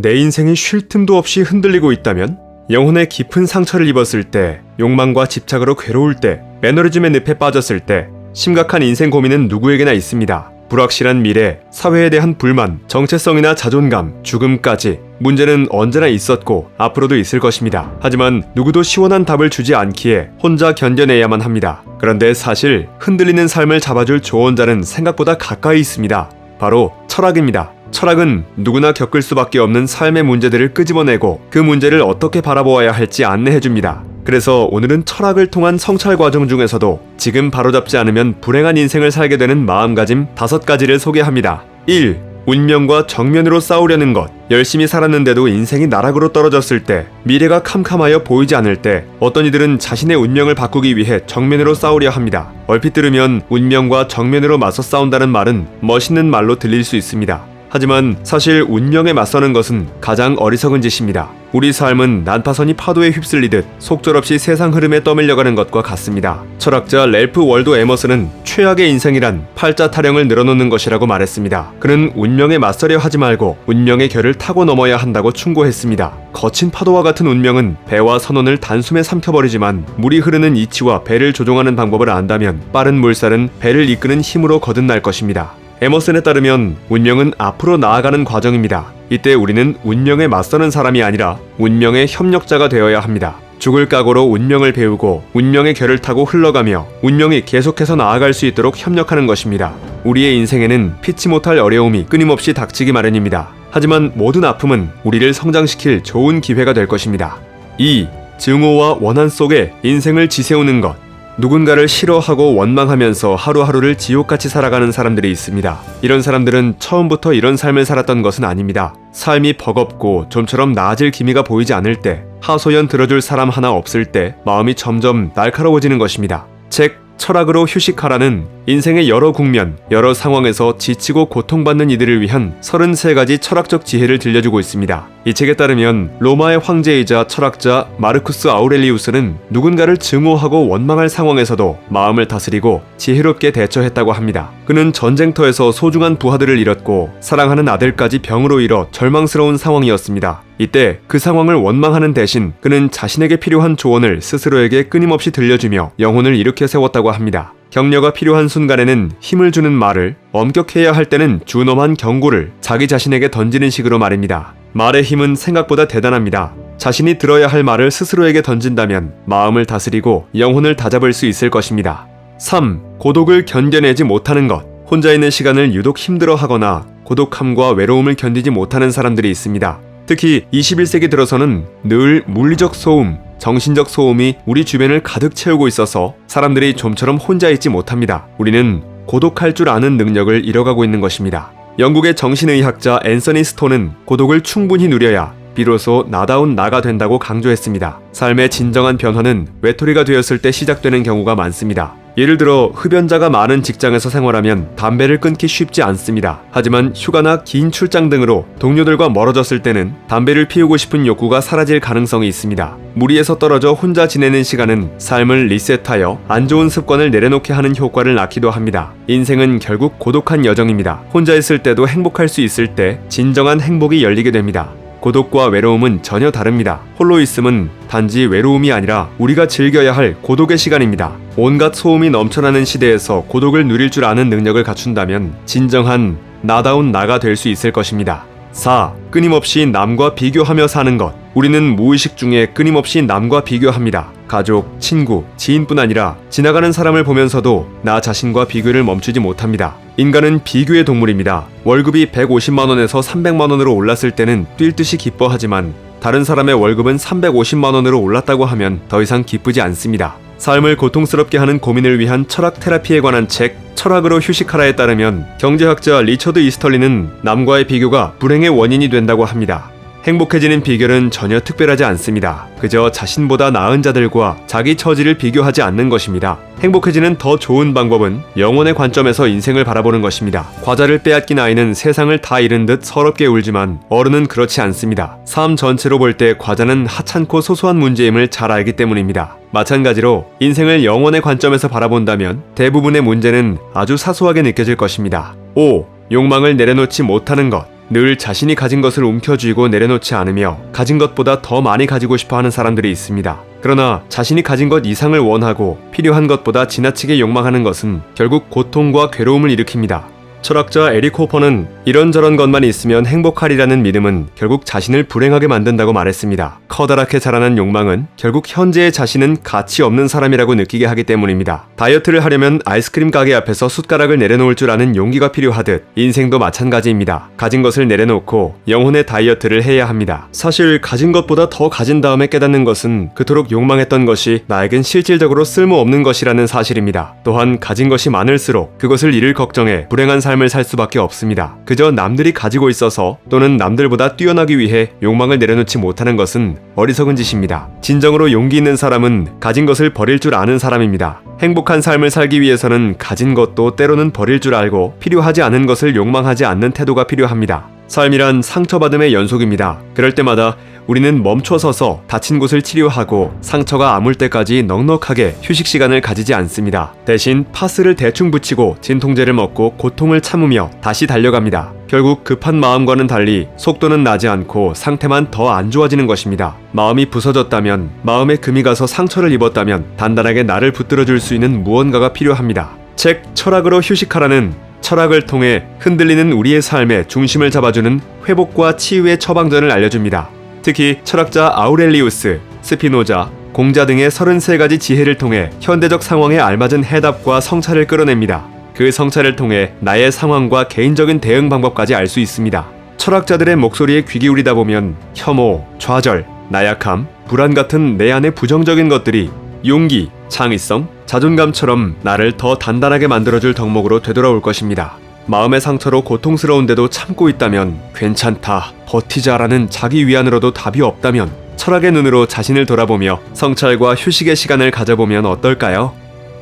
내 인생이 쉴 틈도 없이 흔들리고 있다면? 영혼에 깊은 상처를 입었을 때, 욕망과 집착으로 괴로울 때, 매너리즘의 늪에 빠졌을 때, 심각한 인생 고민은 누구에게나 있습니다. 불확실한 미래, 사회에 대한 불만, 정체성이나 자존감, 죽음까지 문제는 언제나 있었고 앞으로도 있을 것입니다. 하지만 누구도 시원한 답을 주지 않기에 혼자 견뎌내야만 합니다. 그런데 사실 흔들리는 삶을 잡아줄 조언자는 생각보다 가까이 있습니다. 바로 철학입니다. 철학은 누구나 겪을 수밖에 없는 삶의 문제들을 끄집어내고 그 문제를 어떻게 바라보아야 할지 안내해줍니다. 그래서 오늘은 철학을 통한 성찰 과정 중에서도 지금 바로잡지 않으면 불행한 인생을 살게 되는 마음가짐 5가지를 소개합니다. 1. 운명과 정면으로 싸우려는 것. 열심히 살았는데도 인생이 나락으로 떨어졌을 때, 미래가 캄캄하여 보이지 않을 때 어떤 이들은 자신의 운명을 바꾸기 위해 정면으로 싸우려 합니다. 얼핏 들으면 운명과 정면으로 맞서 싸운다는 말은 멋있는 말로 들릴 수 있습니다. 하지만 사실 운명에 맞서는 것은 가장 어리석은 짓입니다. 우리 삶은 난파선이 파도에 휩쓸리듯 속절없이 세상 흐름에 떠밀려가는 것과 같습니다. 철학자 랠프 월도 에머슨은 최악의 인생이란 팔자 타령을 늘어놓는 것이라고 말했습니다. 그는 운명에 맞서려 하지 말고 운명의 결을 타고 넘어야 한다고 충고했습니다. 거친 파도와 같은 운명은 배와 선원을 단숨에 삼켜버리지만 물이 흐르는 이치와 배를 조종하는 방법을 안다면 빠른 물살은 배를 이끄는 힘으로 거듭날 것입니다. 에머슨에 따르면 운명은 앞으로 나아가는 과정입니다. 이때 우리는 운명에 맞서는 사람이 아니라 운명의 협력자가 되어야 합니다. 죽을 각오로 운명을 배우고 운명의 결을 타고 흘러가며 운명이 계속해서 나아갈 수 있도록 협력하는 것입니다. 우리의 인생에는 피치 못할 어려움이 끊임없이 닥치기 마련입니다. 하지만 모든 아픔은 우리를 성장시킬 좋은 기회가 될 것입니다. 2. 증오와 원한 속에 인생을 지새우는 것. 누군가를 싫어하고 원망하면서 하루하루를 지옥같이 살아가는 사람들이 있습니다. 이런 사람들은 처음부터 이런 삶을 살았던 것은 아닙니다. 삶이 버겁고 좀처럼 나아질 기미가 보이지 않을 때, 하소연 들어줄 사람 하나 없을 때 마음이 점점 날카로워지는 것입니다. 책 철학으로 휴식하라는 인생의 여러 국면, 여러 상황에서 지치고 고통받는 이들을 위한 33가지 철학적 지혜를 들려주고 있습니다. 이 책에 따르면 로마의 황제이자 철학자 마르쿠스 아우렐리우스는 누군가를 증오하고 원망할 상황에서도 마음을 다스리고 지혜롭게 대처했다고 합니다. 그는 전쟁터에서 소중한 부하들을 잃었고 사랑하는 아들까지 병으로 잃어 절망스러운 상황이었습니다. 이때 그 상황을 원망하는 대신 그는 자신에게 필요한 조언을 스스로에게 끊임없이 들려주며 영혼을 일으켜 세웠다고 합니다. 격려가 필요한 순간에는 힘을 주는 말을, 엄격해야 할 때는 준엄한 경고를 자기 자신에게 던지는 식으로 말입니다. 말의 힘은 생각보다 대단합니다. 자신이 들어야 할 말을 스스로에게 던진다면 마음을 다스리고 영혼을 다잡을 수 있을 것입니다. 3. 고독을 견뎌내지 못하는 것. 혼자 있는 시간을 유독 힘들어하거나 고독함과 외로움을 견디지 못하는 사람들이 있습니다. 특히 21세기 들어서는 늘 물리적 소음, 정신적 소음이 우리 주변을 가득 채우고 있어서 사람들이 좀처럼 혼자 있지 못합니다. 우리는 고독할 줄 아는 능력을 잃어가고 있는 것입니다. 영국의 정신의학자 앤서니 스톤은 고독을 충분히 누려야 비로소 나다운 나가 된다고 강조했습니다. 삶의 진정한 변화는 외톨이가 되었을 때 시작되는 경우가 많습니다. 예를 들어 흡연자가 많은 직장에서 생활하면 담배를 끊기 쉽지 않습니다. 하지만 휴가나 긴 출장 등으로 동료들과 멀어졌을 때는 담배를 피우고 싶은 욕구가 사라질 가능성이 있습니다. 무리에서 떨어져 혼자 지내는 시간은 삶을 리셋하여 안 좋은 습관을 내려놓게 하는 효과를 낳기도 합니다. 인생은 결국 고독한 여정입니다. 혼자 있을 때도 행복할 수 있을 때 진정한 행복이 열리게 됩니다. 고독과 외로움은 전혀 다릅니다. 홀로 있음은 단지 외로움이 아니라 우리가 즐겨야 할 고독의 시간입니다. 온갖 소음이 넘쳐나는 시대에서 고독을 누릴 줄 아는 능력을 갖춘다면 진정한 나다운 나가 될 수 있을 것입니다. 4. 끊임없이 남과 비교하며 사는 것. 우리는 무의식 중에 끊임없이 남과 비교합니다. 가족, 친구, 지인뿐 아니라 지나가는 사람을 보면서도 나 자신과 비교를 멈추지 못합니다. 인간은 비교의 동물입니다. 월급이 150만원에서 300만원으로 올랐을 때는 뛸 듯이 기뻐하지만 다른 사람의 월급은 350만원으로 올랐다고 하면 더 이상 기쁘지 않습니다. 삶을 고통스럽게 하는 고민을 위한 철학 테라피에 관한 책 철학으로 휴식하라에 따르면 경제학자 리처드 이스털리는 남과의 비교가 불행의 원인이 된다고 합니다. 행복해지는 비결은 전혀 특별하지 않습니다. 그저 자신보다 나은 자들과 자기 처지를 비교하지 않는 것입니다. 행복해지는 더 좋은 방법은 영혼의 관점에서 인생을 바라보는 것입니다. 과자를 빼앗긴 아이는 세상을 다 잃은 듯 서럽게 울지만 어른은 그렇지 않습니다. 삶 전체로 볼 때 과자는 하찮고 소소한 문제임을 잘 알기 때문입니다. 마찬가지로 인생을 영혼의 관점에서 바라본다면 대부분의 문제는 아주 사소하게 느껴질 것입니다. 5. 욕망을 내려놓지 못하는 것. 늘 자신이 가진 것을 움켜쥐고 내려놓지 않으며 가진 것보다 더 많이 가지고 싶어 하는 사람들이 있습니다. 그러나 자신이 가진 것 이상을 원하고 필요한 것보다 지나치게 욕망하는 것은 결국 고통과 괴로움을 일으킵니다. 철학자 에릭 호퍼는 이런저런 것만 있으면 행복하리라는 믿음은 결국 자신을 불행하게 만든다고 말했습니다. 커다랗게 자라난 욕망은 결국 현재의 자신은 가치 없는 사람이라고 느끼게 하기 때문입니다. 다이어트를 하려면 아이스크림 가게 앞에서 숟가락을 내려놓을 줄 아는 용기가 필요하듯 인생도 마찬가지입니다. 가진 것을 내려놓고 영혼의 다이어트를 해야 합니다. 사실 가진 것보다 더 가진 다음에 깨닫는 것은 그토록 욕망했던 것이 나에겐 실질적으로 쓸모없는 것이라는 사실입니다. 또한 가진 것이 많을수록 그것을 잃을 걱정에 불행한 삶을 살 수밖에 없습니다. 그저 남들이 가지고 있어서 또는 남들보다 뛰어나기 위해 욕망을 내려놓지 못하는 것은 어리석은 짓입니다. 진정으로 용기 있는 사람은 가진 것을 버릴 줄 아는 사람입니다. 행복한 삶을 살기 위해서는 가진 것도 때로는 버릴 줄 알고 필요하지 않은 것을 욕망하지 않는 태도가 필요합니다. 삶이란 상처받음의 연속입니다. 그럴 때마다 우리는 멈춰서서 다친 곳을 치료하고 상처가 아물 때까지 넉넉하게 휴식 시간을 가지지 않습니다. 대신 파스를 대충 붙이고 진통제를 먹고 고통을 참으며 다시 달려갑니다. 결국 급한 마음과는 달리 속도는 나지 않고 상태만 더 안 좋아지는 것입니다. 마음이 부서졌다면, 마음에 금이 가서 상처를 입었다면 단단하게 나를 붙들어줄 수 있는 무언가가 필요합니다. 책 철학으로 휴식하라는 철학을 통해 흔들리는 우리의 삶의 중심을 잡아주는 회복과 치유의 처방전을 알려줍니다. 특히 철학자 아우렐리우스, 스피노자, 공자 등의 33가지 지혜를 통해 현대적 상황에 알맞은 해답과 성찰을 끌어냅니다. 그 성찰을 통해 나의 상황과 개인적인 대응 방법까지 알 수 있습니다. 철학자들의 목소리에 귀 기울이다 보면 혐오, 좌절, 나약함, 불안 같은 내 안의 부정적인 것들이 용기, 창의성, 자존감처럼 나를 더 단단하게 만들어줄 덕목으로 되돌아올 것입니다. 마음의 상처로 고통스러운데도 참고 있다면 괜찮다, 버티자라는 자기 위안으로도 답이 없다면 철학의 눈으로 자신을 돌아보며 성찰과 휴식의 시간을 가져보면 어떨까요?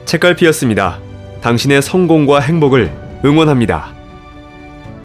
책갈피였습니다. 당신의 성공과 행복을 응원합니다.